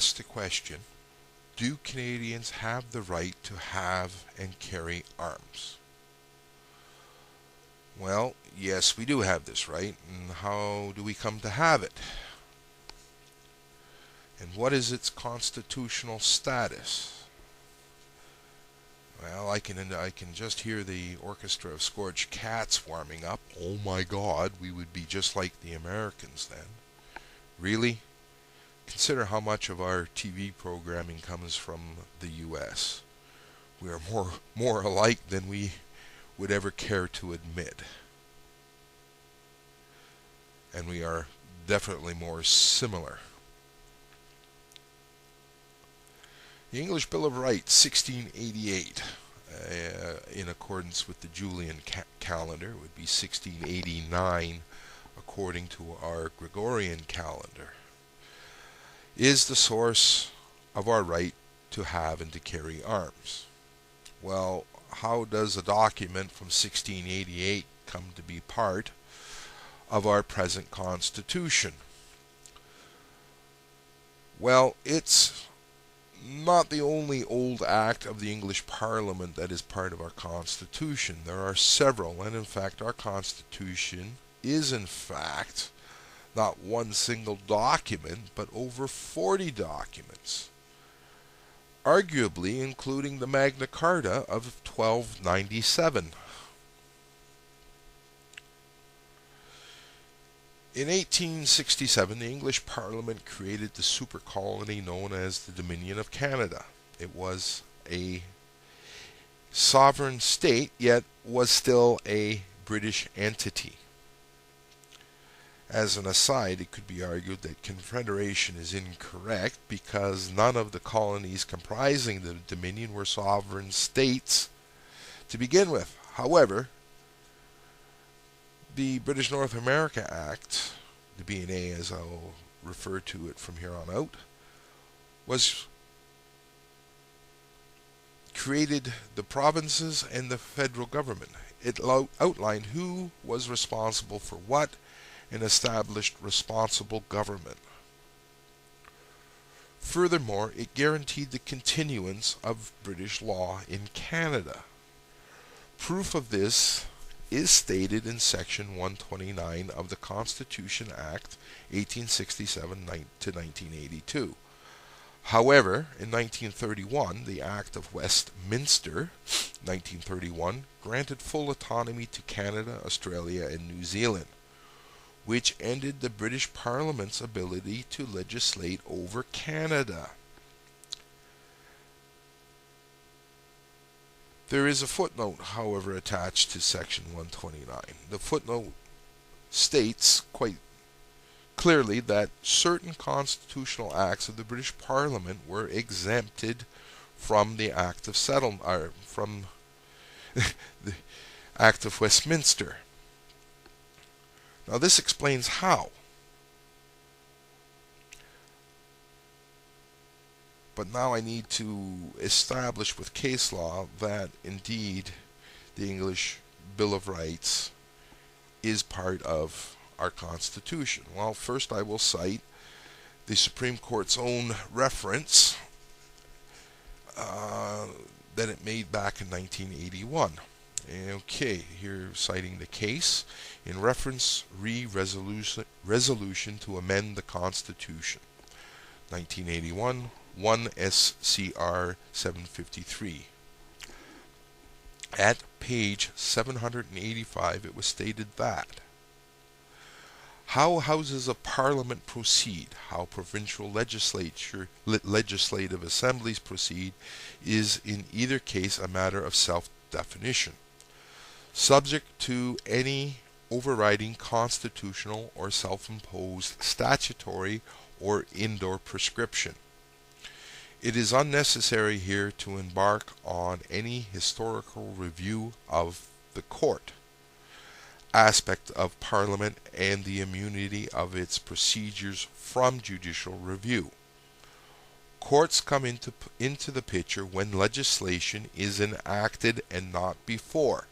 ask the question, do Canadians have the right to have and carry arms? Well, yes, we do have this right, and how do we come to have it? And what is its constitutional status? Well, I can just hear the orchestra of scorched cats warming up. Oh my God, we would be just like the Americans then. Really? Consider how much of our TV programming comes from the U.S. We are more alike than we would ever care to admit. And we are definitely more similar. The English Bill of Rights, 1688, in accordance with the Julian calendar, would be 1689 according to our Gregorian calendar, is the source of our right to have and to carry arms. Well, how does a document from 1688 come to be part of our present Constitution? Well, it's not the only old act of the English Parliament that is part of our Constitution. There are several, and in fact our Constitution is in fact not one single document, but over 40 documents, arguably including the Magna Carta of 1297. In 1867, the English Parliament created the super colony known as the Dominion of Canada. It was a sovereign state, yet was still a British entity. As an aside, it could be argued that Confederation is incorrect because none of the colonies comprising the Dominion were sovereign states to begin with. However, the British North America Act, the B&A as I'll refer to it from here on out, was created the provinces and the federal government. It outlined who was responsible for what and established responsible government. Furthermore, it guaranteed the continuance of British law in Canada. Proof of this is stated in Section 129 of the Constitution Act 1867 to 1982. However, in 1931, the Act of Westminster, 1931, granted full autonomy to Canada, Australia, and New Zealand, which ended the British Parliament's ability to legislate over Canada. There is a footnote, however, attached to Section 129. The footnote states quite clearly that certain constitutional acts of the British Parliament were exempted from the Act of Settlement, from the Act of Westminster. Now this explains how. But now I need to establish with case law that indeed the English Bill of Rights is part of our Constitution. Well, first I will cite the Supreme Court's own reference that it made back in 1981. Okay, here citing the case in reference resolution to amend the Constitution, 1981, 1 SCR 753. At page 785, it was stated that how houses of parliament proceed, how provincial legislative assemblies proceed, is in either case a matter of self-definition, subject to any overriding constitutional or self-imposed statutory or indoor prescription. It is unnecessary here to embark on any historical review of the court aspect of Parliament and the immunity of its procedures from judicial review. Courts come into the picture when legislation is enacted and not before,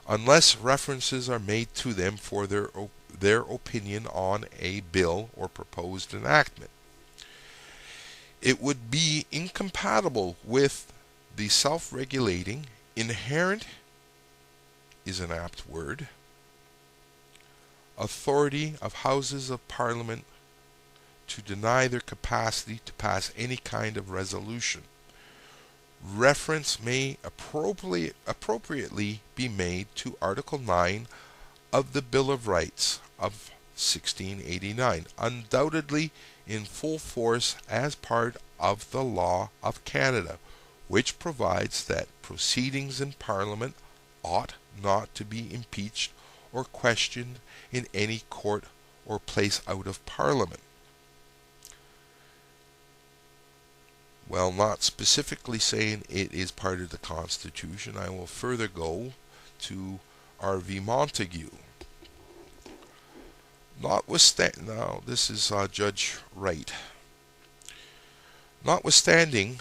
unless references are made to them for their opinion on a bill or proposed enactment. it would be incompatible with the self-regulating, inherent is an apt word, authority of Houses of Parliament to deny their capacity to pass any kind of resolution. Reference may appropriately be made to Article 9 of the Bill of Rights of 1689, undoubtedly in full force as part of the law of Canada, which provides that proceedings in Parliament ought not to be impeached or questioned in any court or place out of Parliament. Well, not specifically saying it is part of the Constitution, I will further go to R.V. Montague. Notwithstanding, now this is Judge Wright. Notwithstanding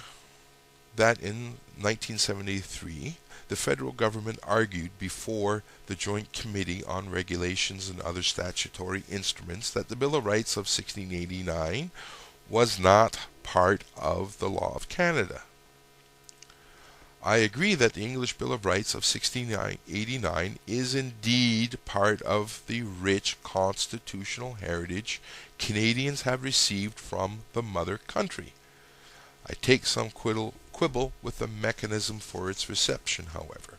that in 1973 the federal government argued before the Joint Committee on Regulations and Other Statutory Instruments that the Bill of Rights of 1689 was not part of the law of Canada. I agree that the English Bill of Rights of 1689 is indeed part of the rich constitutional heritage Canadians have received from the mother country. I take some quibble with the mechanism for its reception, however.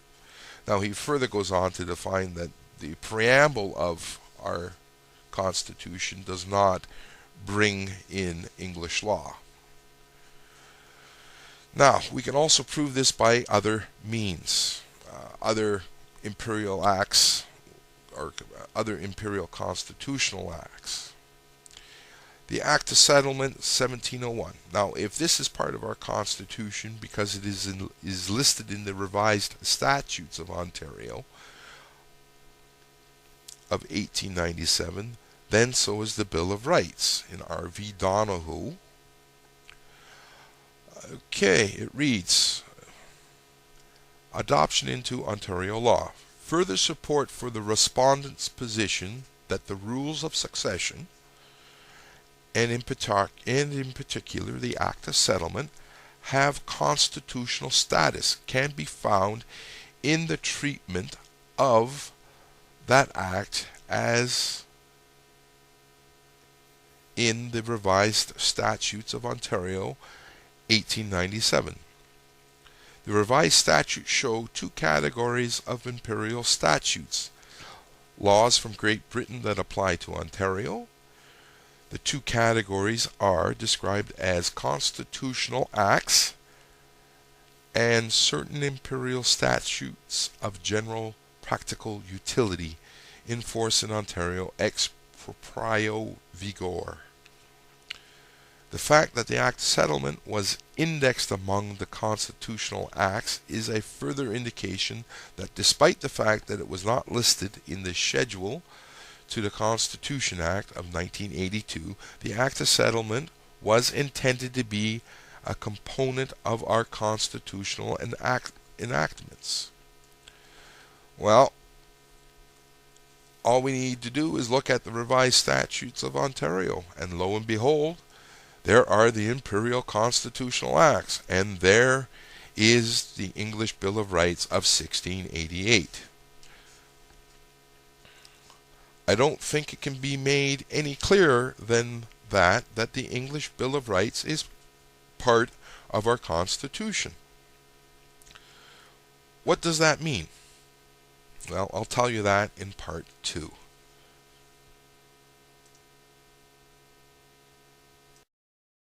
Now he further goes on to define that the preamble of our Constitution does not bring in English law. Now, we can also prove this by other means, other imperial acts or other imperial constitutional acts. The Act of Settlement 1701. Now, if this is part of our Constitution because it is listed in the revised Statutes of Ontario of 1897, then so is the Bill of Rights in R.V. Donoghue. Okay, it reads, adoption into Ontario law. Further support for the respondent's position that the rules of succession, and in particular the Act of Settlement, have constitutional status can be found in the treatment of that Act as in the revised Statutes of Ontario 1897. The revised statutes show two categories of imperial statutes: laws from Great Britain that apply to Ontario. The two categories are described as constitutional acts and certain imperial statutes of general practical utility in force in Ontario ex proprio vigor. The fact that the Act of Settlement was indexed among the constitutional acts is a further indication that despite the fact that it was not listed in the schedule to the Constitution Act of 1982, the Act of Settlement was intended to be a component of our constitutional enactments. Well, all we need to do is look at the revised Statutes of Ontario, and lo and behold, there are the imperial constitutional acts, and there is the English Bill of Rights of 1688. I don't think it can be made any clearer than that the English Bill of Rights is part of our Constitution. What does that mean? Well, I'll tell you that in part 2.